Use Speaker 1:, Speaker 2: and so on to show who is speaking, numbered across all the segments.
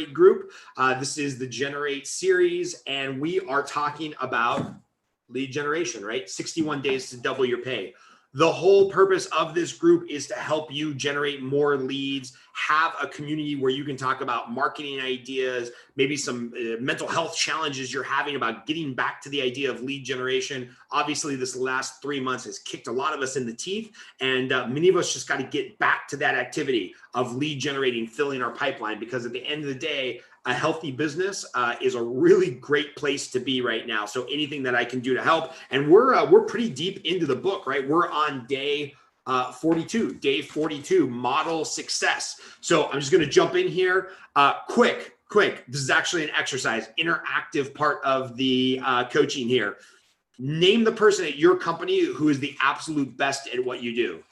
Speaker 1: Group. This is the Generate series, and we are talking about lead generation, right? 61 days to double your pay. The whole purpose of this group is to help you generate more leads, have a community where you can talk about marketing ideas, maybe some mental health challenges you're having about getting back to the idea of lead generation. Obviously, this last 3 months has kicked a lot of us in the teeth, and many of us just got to get back to that activity of lead generating, filling our pipeline, because at the end of the day, a healthy business is a really great place to be right now. So anything that I can do to help, and we're pretty deep into the book, right? We're on day 42, model success. So I'm just going to jump in here quick. This is actually an exercise, interactive part of the coaching here. Name the person at your company who is the absolute best at what you do.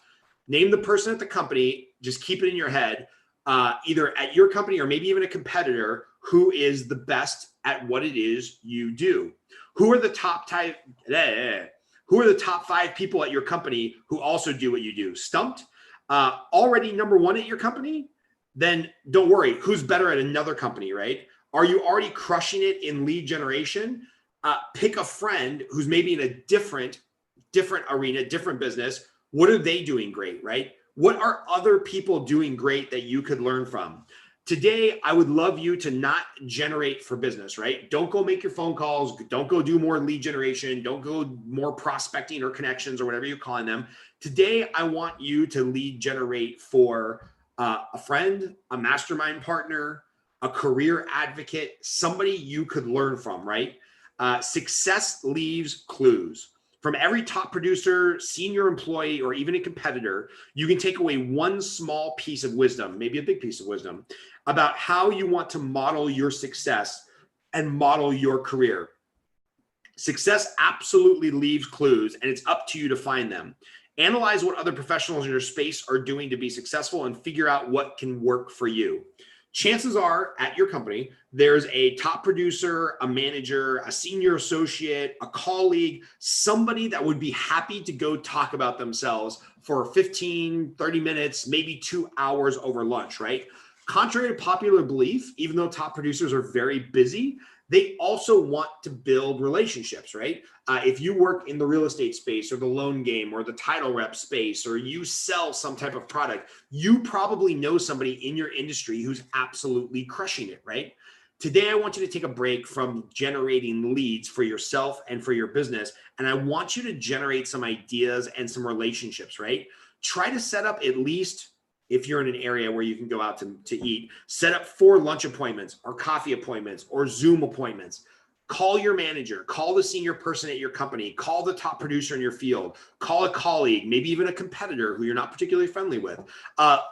Speaker 1: Name the person at the company, just keep it in your head, either at your company or maybe even a competitor who is the best at what it is you do. Who are the top 5 people at your company who also do what you do? Stumped? Already number 1 at your company? Then don't worry, who's better at another company, right? Are you already crushing it in lead generation? Pick a friend who's maybe in a different arena, different business. What are they doing great, right? What are other people doing great that you could learn from? Today, I would love you to not generate for business, right? Don't go make your phone calls. Don't go do more lead generation. Don't go more prospecting or connections or whatever you're calling them. Today, I want you to lead generate for a friend, a mastermind partner, a career advocate, somebody you could learn from, right? Success leaves clues. From every top producer, senior employee, or even a competitor, you can take away one small piece of wisdom, maybe a big piece of wisdom, about how you want to model your success and model your career. Success absolutely leaves clues, and it's up to you to find them. Analyze what other professionals in your space are doing to be successful and figure out what can work for you. Chances are at your company, there's a top producer, a manager, a senior associate, a colleague, somebody that would be happy to go talk about themselves for 15, 30 minutes, maybe 2 hours over lunch, right? Contrary to popular belief, even though top producers are very busy, they also want to build relationships, right? If you work in the real estate space or the loan game or the title rep space, or you sell some type of product, you probably know somebody in your industry who's absolutely crushing it, right? Today, I want you to take a break from generating leads for yourself and for your business. And I want you to generate some ideas and some relationships, right? Try to set up at least, if you're in an area where you can go out to eat, set up 4 lunch appointments or coffee appointments or Zoom appointments. Call your manager, call the senior person at your company, call the top producer in your field, call a colleague, maybe even a competitor who you're not particularly friendly with.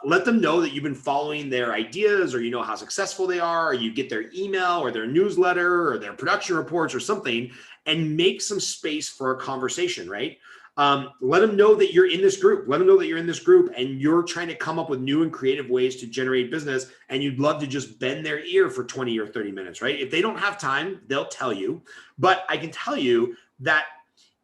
Speaker 1: Let them know that you've been following their ideas, or you know how successful they are, or you get their email or their newsletter or their production reports or something, and make some space for a conversation, right? Let them know that you're in this group. Let them know that you're in this group and you're trying to come up with new and creative ways to generate business, and you'd love to just bend their ear for 20 or 30 minutes, right? If they don't have time, they'll tell you. But I can tell you that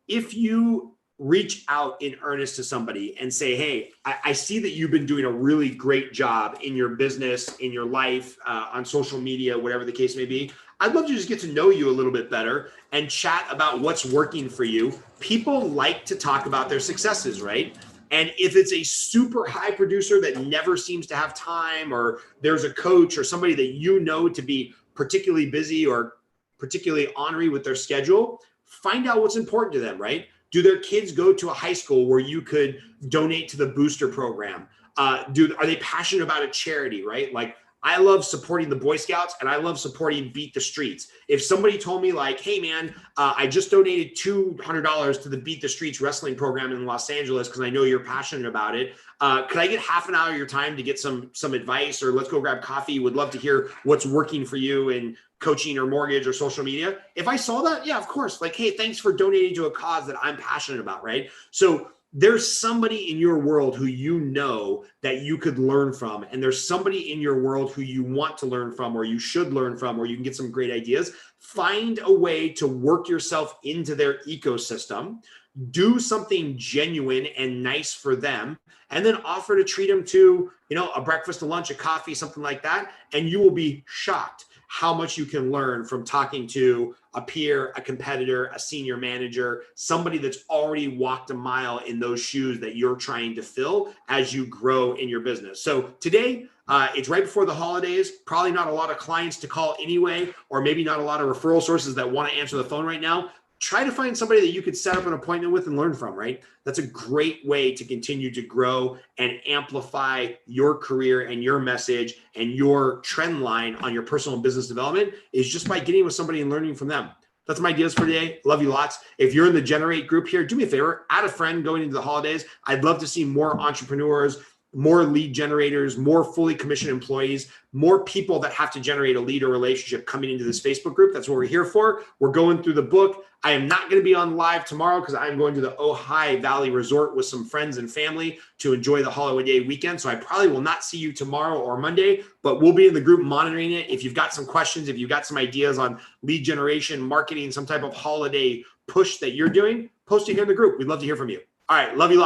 Speaker 1: if you reach out in earnest to somebody and say, hey, I see that you've been doing a really great job in your business, in your life, on social media, whatever the case may be. I'd love to just get to know you a little bit better and chat about what's working for you. People like to talk about their successes, right? And if it's a super high producer that never seems to have time, or there's a coach or somebody that you know to be particularly busy or particularly ornery with their schedule, find out what's important to them, right? Do their kids go to a high school where you could donate to the booster program? Are they passionate about a charity, right? Like, I love supporting the Boy Scouts and I love supporting Beat the Streets. If somebody told me like, hey man, I just donated $200 to the Beat the Streets wrestling program in Los Angeles because I know you're passionate about it. Could I get half an hour of your time to get some advice, or let's go grab coffee? Would love to hear what's working for you in coaching or mortgage or social media. If I saw that, yeah, of course. Like, hey, thanks for donating to a cause that I'm passionate about, right? So there's somebody in your world who you know that you could learn from, and there's somebody in your world who you want to learn from, or you should learn from, or you can get some great ideas. Find a way to work yourself into their ecosystem, do something genuine and nice for them, and then offer to treat them to, a breakfast, a lunch, a coffee, something like that. And you will be shocked how much you can learn from talking to a peer, a competitor, a senior manager, somebody that's already walked a mile in those shoes that you're trying to fill as you grow in your business. So today, it's right before the holidays, probably not a lot of clients to call anyway, or maybe not a lot of referral sources that want to answer the phone right now. Try to find somebody that you could set up an appointment with and learn from, right? That's a great way to continue to grow and amplify your career and your message and your trend line on your personal and business development, is just by getting with somebody and learning from them. That's my ideas for today. Love you lots. If you're in the Generate group here, do me a favor, add a friend going into the holidays. I'd love to see more entrepreneurs, more lead generators, more fully commissioned employees, more people that have to generate a lead or relationship coming into this Facebook group. That's what we're here for. We're going through the book. I am not going to be on live tomorrow because I'm going to the Ojai Valley Resort with some friends and family to enjoy the holiday weekend. So I probably will not see you tomorrow or Monday, but we'll be in the group monitoring it. If you've got some questions, if you've got some ideas on lead generation, marketing, some type of holiday push that you're doing, post it here in the group. We'd love to hear from you. All right. Love you.